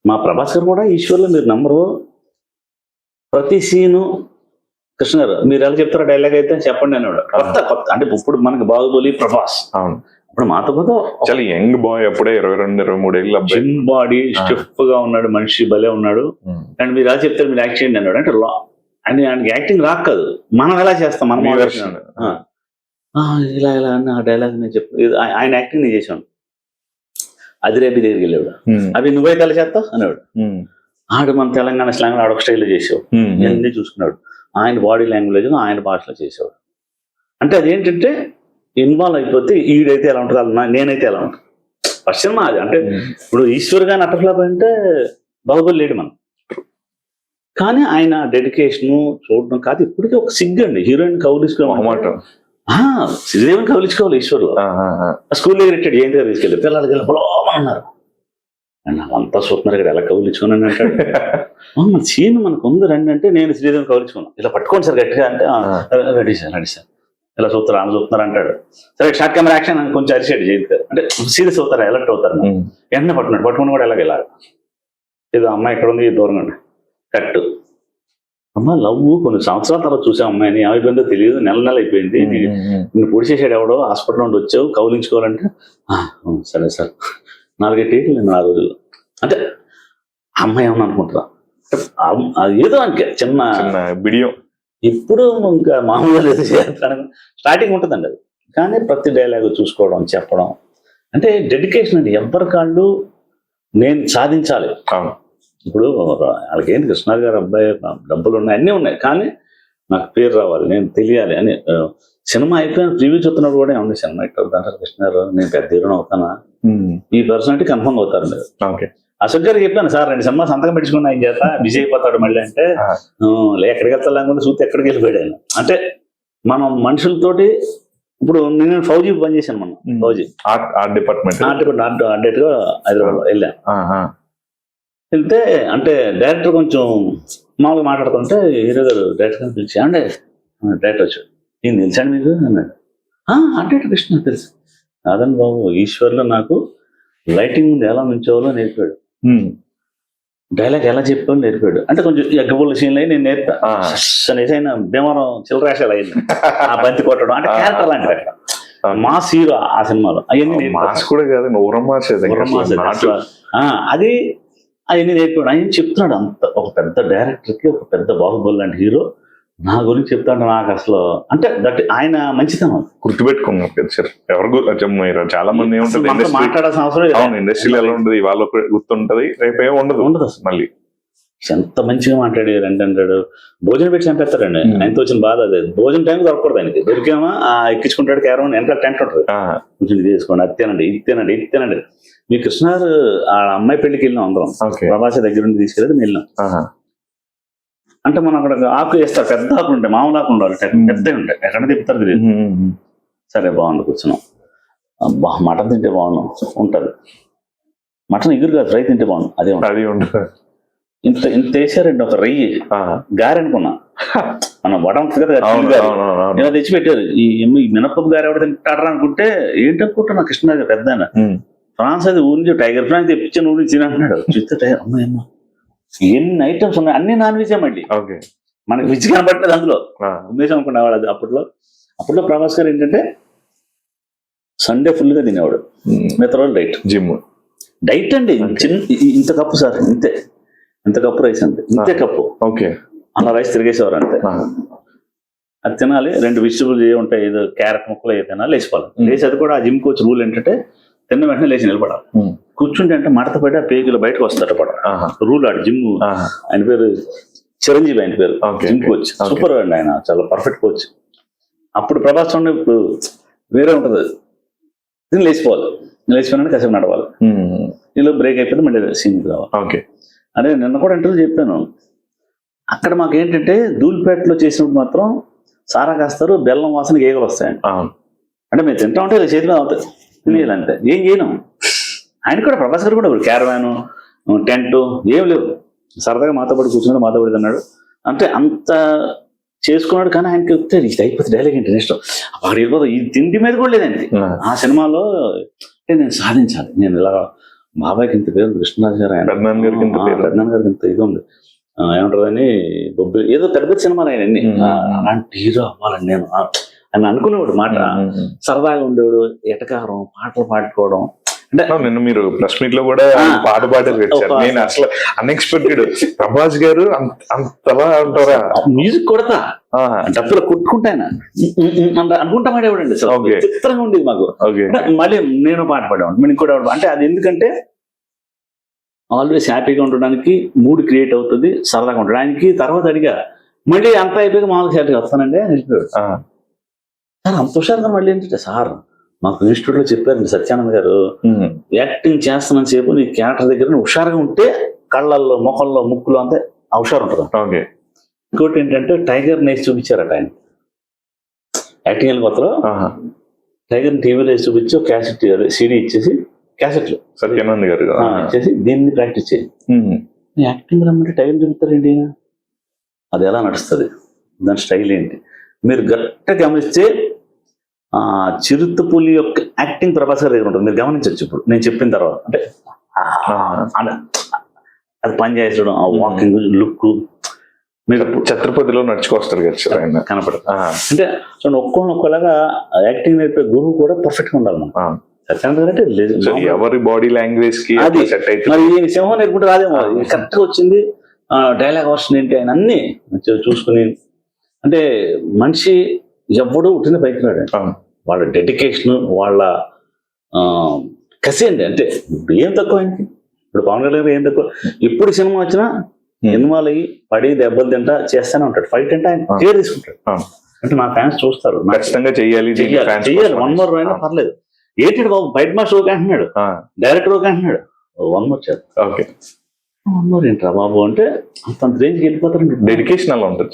మా ప్రభాస్ గారు కూడా ఈశ్వర్లో మీరు నమ్మరు, ప్రతి సీను కృష్ణ గారు మీరు ఎలా చెప్తారో డైలాగ్ అయితే చెప్పండి అనేవాడు. కొత్త కొత్త అంటే ఇప్పుడు మనకి బాహుబలి ప్రభాస్, అవును ఇప్పుడు మాతో పాటు చాలా యంగ్ బాయ్, అప్పుడే 22-23 ఏళ్ళు అబ్బాయి, జిమ్ బాడీ స్టిఫ్ గా ఉన్నాడు, మనిషి భలే ఉన్నాడు. అండ్ మీరు ఎలా చెప్తారు మీరు యాక్ట్ చేయండి అన్నాడు. అంటే ఆయనకి యాక్టింగ్ రాక కాదు, మనం ఎలా చేస్తాం, మనం ఇలా ఇలా అని ఆ డైలాగ్ నేను చెప్పి ఆయన యాక్టింగ్ నేను చేశాను. అదిరేపి దగ్గరికి వెళ్ళాడు, అవి నువ్వైతే ఎలా చేస్తావు అనేవాడు. ఆడు మన తెలంగాణ స్లాంగ్ ఆడొక స్టైల్లో చేసేవాడు, అన్నీ చూసుకున్నాడు. ఆయన బాడీ లాంగ్వేజ్ ఆయన భాషలో చేసేవాడు. అంటే అదేంటంటే ఇన్వాల్వ్ అయిపోతే ఈడైతే ఎలా ఉంటుంది, నేనైతే ఎలా ఉంటుంది. ఫస్ట్ సినిమా అది. అంటే ఇప్పుడు ఈశ్వర్ గారిని అట్టఫ్లాప్ అంటే బాహుబలి లేడు మనం, కానీ ఆయన డెడికేషను చూడడం కాదు. ఇప్పటికీ ఒక సిగ్గు అండి హీరోయిన్ కౌలించుకోవాలి, శ్రీదేవిని కౌలించుకోవాలి. ఈశ్వర్లో స్కూల్ దగ్గర రిటైడ్ జయంతి గారు తీసుకెళ్ళి పిల్లలకి వెళ్ళి పొలమన్నారు, అంతా చూస్తున్నారు ఇక్కడ ఎలా కౌలించుకున్నాను అంటాడు. మన సీన్ మనకు ఉంది రండి అంటే నేను శ్రీదేవిని కౌలించుకున్నాను, ఇలా పట్టుకోండి సార్ గట్టిగా అంటే రెడీ సార్ రెడీ సార్, ఇలా చూస్తారు ఆమె చూస్తున్నారు అంటాడు. సరే షార్ట్ కెమెరా యాక్షన్ అని కొంచెం అరిసాడు జయంతి గారు, అంటే సీరియస్ అవుతారు, ఎలర్ట్ అవుతారు. వెంటనే పట్టుకుని కూడా ఎలాగ వెళ్ళాలి, ఏదో అమ్మాయి ఎక్కడ ఉంది దూరంగా ఉండి కట్టు అమ్మ లవ్ కొన్ని సంవత్సరాల తర్వాత చూసాం అమ్మాయిని, ఏమైపోయిందో తెలియదు, నెల అయిపోయింది, నిన్ను పొడి చేసాడు ఎవడో, హాస్పిటల్ నుండి వచ్చావు కౌలించుకోవాలంటే సరే సార్ 4 టేకులు నేను 6 రోజులు. అంటే అమ్మాయి ఏమన్నా అనుకుంటారా, ఏదో అంటే చిన్న బిడియం, ఇప్పుడు ఇంకా మామూలుగా లేదు చేస్తాను స్టార్టింగ్ ఉంటుందండి అది. కానీ ప్రతి డైలాగ్ చూసుకోవడం చెప్పడం అంటే డెడికేషన్ అండి. ఎవరి కాళ్ళు నేను సాధించాలి. ఇప్పుడు వాళ్ళకి ఏంటి కృష్ణ గారు అబ్బాయి డబ్బులు ఉన్నాయి అన్నీ ఉన్నాయి, కానీ నాకు పేరు రావాలి, నేను తెలియాలి అని. సినిమా అయిపోయిన ప్రివ్యూ చూస్తున్నప్పుడు కూడా ఏమన్నా సినిమా ఇట్లా అవుతాను కృష్ణ గారు, నేను పెద్ద హీరోని అవుతానా, ఈ పర్సనాలిటీ కన్ఫర్మ్ అవుతారు మీరు. అశోక్ గారికి చెప్పాను సార్ 2 సినిమా సంతకం పెట్టుకున్నా ఆయన చేత బిజీ అయిపోతాడు మళ్ళీ అంటే, ఎక్కడికి వెళ్తాను చూస్తే ఎక్కడికి వెళ్ళిపోయాడు ఆయన. అంటే మనం మనుషులతోటి ఇప్పుడు నేను ఫౌజీ పనిచేశాను, మనం ఫౌజీ ఆర్ట్ డిపార్ట్మెంట్ అడ్డేట్గా హైదరాబాద్ వెళ్ళాను. వెళ్తే అంటే డైరెక్టర్ కొంచెం మామూలుగా మాట్లాడుతుంటే హీరో గారు డైరెక్టర్ గారు పిలిచి అంటే డైరెక్టర్ వచ్చాడు, నేను తెలిసాను మీకు అన్నాడు. అంటే కృష్ణ తెలుసు కాదని బాబు, ఈశ్వర్లో నాకు లైటింగ్ ముందు ఎలా నుంచోవాలో నేర్పాడు, డైలాగ్ ఎలా చెప్పాలో నేర్పాడు. అంటే కొంచెం ఎగ్గబుల్ల సీన్లు అయి నేను నేర్పా అనేసి ఆయన భీమవరం చిల్లరాశాలు అయింది ఆ బంతి కొట్టడం, అంటే క్యారెక్టర్ లాంటిది అక్కడ మాస్ హీరో ఆ సినిమాలో. అవన్నీ అది అవన్నీ నేర్పాడు. ఆయన చెప్తున్నాడు అంత ఒక పెద్ద డైరెక్టర్కి ఒక పెద్ద బాహుబలి లాంటి హీరో నా గురించి చెప్తాడు. నాకు అసలు అంటే దట్ ఆయన మంచితనం గుర్తుపెట్టుకున్నారు. ఎవరు చాలా మంది మాట్లాడాల్సిన అవసరం ఇండస్ట్రీలో ఎలా ఉంటుంది, వాళ్ళ గుర్తుంటది, రేపు ఏమి ఉండదు అసలు. మళ్ళీ ఎంత మంచిగా మాట్లాడారు అంటే అంటాడు, భోజనం పెట్టి చంపేస్తాడండి. ఆయనతో వచ్చిన బాధ అదే, భోజనం టైం దొరకకూడదు ఆయనకి, దొరికామా ఎక్కించుకుంటాడు క్యారవన్ వెనకాల టెంట్ ఉంటుంది, కొంచెం ఇది తీసుకోండి, అది తినండి ఇది తినండి ఇది తినండి. మీ కృష్ణ గారు ఆ అమ్మాయి పెళ్లికి వెళ్ళినాం అందరం, ప్రభాస్ దగ్గర నుండి తీసుకెళ్ళి మేము వెళ్ళాం. అంటే మనం అక్కడ ఆకు వేస్తారు, పెద్ద ఆకులు ఉంటాయి, మామూలు ఆకులు ఉండాలి, పెద్దవి ఉంటాయి, ఎక్కడ తిప్పుతారు తెలియదు. సరే బాగుంది కూర్చున్నాం, మటన్ తింటే బాగున్నాం ఉంటుంది, మటన్ ఎగురు కాదు ఫ్రై తింటే బాగుంది, అదే ఉంటుంది. ఇంత ఇంత వేసారండి ఒక రయ్యి గారె అనుకున్నా, మనం వడం కదా ఇలా తెచ్చి పెట్టారు. ఈ మినపప్పు గారె ఎవడ తింటారా అనుకుంటే ఏంటనుకుంటున్నా కృష్ణ గారు పెద్ద ఫ్రాన్స్ అది ఊరి టైగర్ ఫ్రాన్స్ తెప్పించి ఊరి తినంటున్నాడు. చూస్తే అమ్మాయమ్మ ఎన్ని ఐటమ్స్ ఉన్నాయి, అన్ని నాన్ వెజ్ మళ్ళీ, మనకి వెజ్ కనబట్టలేదు అందులో. ఉద్దేశం అనుకునేవాడు అది. అప్పట్లో ప్రభాస్ గారు ఏంటంటే సండే ఫుల్ గా తినేవాడు, మిగతా రోజు డైట్. డైట్ అండి, ఇంత కప్పు సార్, ఇంత కప్పు రైస్ అంతే, ఇంతే కప్పు అలా రైస్ తిరిగేసేవారు అంతే. అది తినాలి, 2 వెజిటబుల్స్ ఏ ఉంటాయి, ఏదో క్యారెట్ ముక్కలు ఏ తినాలి, లేచిపోవాలి. లేచి అది కూడా ఆ జిమ్ కోచ్ రూల్ ఏంటంటే తిన్న వెంటనే లేచి నిలబడాలి. కూర్చుంటే అంటే మడత పడి ఆ పేగులు బయటకు వస్తాడు పడ రూల్. ఆడు జిమ్, ఆయన పేరు చిరంజీవి, ఆయన పేరు జిమ్ కోచ్, సూపర్ అండి ఆయన, చాలా పర్ఫెక్ట్ కోచ్. అప్పుడు ప్రభాస్ ఉండే ఇప్పుడు వేరే ఉంటుంది, దీన్ని లేచిపోవాలి, లేచిపోయినా కాసేపు నడవాలి, ఇలా బ్రేక్ అయిపోతే మళ్ళీ సీన్ కావాలి. అదే నిన్న కూడా ఇంటర్వ్యూ చెప్పాను, అక్కడ మాకు ఏంటంటే ధూళిపేటలో చేసినప్పుడు మాత్రం సారా కాస్తారు, బెల్లం వాసన గేగలు వస్తాయండి. అంటే మేము తింటా ఉంటే ఇలా చేతిలో అవుతాయి తినేయాలంటే ఏం చేయను. ఆయన కూడా ప్రభాస్ గారు కూడా క్యారవాన్ టెంట్ ఏం లేవు, సరదాగా మాతో పాటు కూర్చున్నాడు, మాతో పాటు తిన్నాడు, అంటే అంత చేసుకున్నాడు. కానీ ఆయనకి వస్తే ఇది అయిపోతే డైలాగ్ ఏంటి నెక్స్ట్ అక్కడ వెళ్ళిపోతాం, ఈ తిండి మీద కూడా లేదండి ఆ సినిమాలో. అంటే నేను సాధించాలి, నేను ఇలా బాబాయ్కి ఇంత పేరు కృష్ణరాజు గారు, ఆయన పెద్దనాన్న గారికి ఇంత పేరు. పెద్దనాన్న గారికి ఇంత ఇది ఉంది, ఏమంటారని బొబ్బి ఏదో పెద్ద పెద్ద సినిమాలు ఆయన అన్ని. అలాంటి హీరో అవ్వాలని నేను అని అనుకునేవాడు మాట. సరదాగా ఉండేవాడు, ఎటకారం, పాటలు పాడుకోవడం. అంటే నిన్న మీరు ప్రెస్ మీట్ లో కూడా పాట పాడారు. నేను అసలు అన్ఎక్స్పెక్టెడ్, ప్రభాస్ గారు అంతలా ఉంటారా? మ్యూజిక్ కొడతా, డబ్బులు కొట్టుకుంటా ఆయన అనుకుంటా పాడేవాడండి. చిత్రంగా ఉండేది మాకు. మళ్ళీ నేను పాట పాడేవాడు, నేను కూడా. అంటే అది ఎందుకంటే ఆల్వేస్ హ్యాపీగా ఉండడానికి మూడ్ క్రియేట్ అవుతుంది, సరదాగా ఉంటాడు. ఆయనకి తర్వాత అడిగా, మళ్ళీ అంత అయిపోయాక మామూలుగా హ్యాపీగా వస్తానండి అని వెళ్ళిపోయాడు. సార్ అంత హుషారుగా మళ్ళీ ఏంటంటే, సార్ మాకు ఇన్స్టిట్యూట్ లో చెప్పారు సత్యానంద్ గారు, యాక్టింగ్ చేస్తున్న సేపు నీ క్యారెక్టర్ దగ్గర నువ్వు హుషారుగా ఉంటే కళ్ళల్లో, మొహంలో, ముక్కులో అంతే హుషారు ఉంటుంది. ఇంకోటి ఏంటంటే టైగర్ నేసి చూపించారట ఆయన యాక్టింగ్ వెళ్ళి కొత్తలో. టైగర్ టీవీలో వేసి చూపించి క్యాసెట్ సిడీ ఇచ్చేసి, క్యాసెట్లు సత్యానంద్ గారు ఇచ్చేసి దీన్ని ప్రాక్టీస్ చేయి, యాక్టింగ్ రమ్మంటే టైగర్ చూపిస్తారేంటి, అది ఎలా నడుస్తుంది, దాని స్టైల్ ఏంటి. మీరు గట్టిగా గమనిస్తే చిరుతపులి యొక్క యాక్టింగ్ ప్రభాస్ గారి దగ్గర ఉంటుంది, మీరు గమనించవచ్చు. ఇప్పుడు నేను చెప్పిన తర్వాత అంటే అది పని చేసడం, ఆ వాకింగ్, లుక్, మీరు ఛత్రపతిలో నడుచుకొస్తారు కదా కనపడదు. అంటే ఒక్కొక్కలాగా యాక్టింగ్ నేర్పే గురువు కూడా పర్ఫెక్ట్ గా ఉండాలి మనం. సత్యానంద్ గారు అంటే ఎవరి బాడీ లాంగ్వేజ్ కి అది మరి సింహం నేర్పుకుంటే రాదేమో, కరెక్ట్ గా వచ్చింది. డైలాగ్ వర్షన్ ఏంటి ఆయన అన్ని చూసుకుని, అంటే మనిషి ఎవడు ఉట్టిన పైకి రాడు. వాళ్ళ డెడికేషన్, వాళ్ళ కసి అండి. అంటే ఏం తక్కువ ఆయనకి. ఇప్పుడు పవన్ కళ్యాణ్ ఏం తక్కువ, ఎప్పుడు సినిమా వచ్చినా ఇన్వాల్వ్ అయ్యి పడి దెబ్బలు తింటా చేస్తానే ఉంటాడు. ఫైట్ అంటే ఆయన కేర్ తీసుకుంటాడు. అంటే నా ఫ్యాన్స్ చూస్తారు, ఖచ్చితంగా చెయ్యాలి, 1 more అయినా పర్లేదు. ఏంటి బాబు బయట మా షోకి అంటున్నాడు, డైరెక్టర్ ఓకే అంటున్నాడు, 1 more చేద్దాం, 1 more ఏంట్రా బాబు అంటే అంత రేంజ్కి వెళ్ళిపోతారు. డెడికేషన్ అలా ఉంటుంది.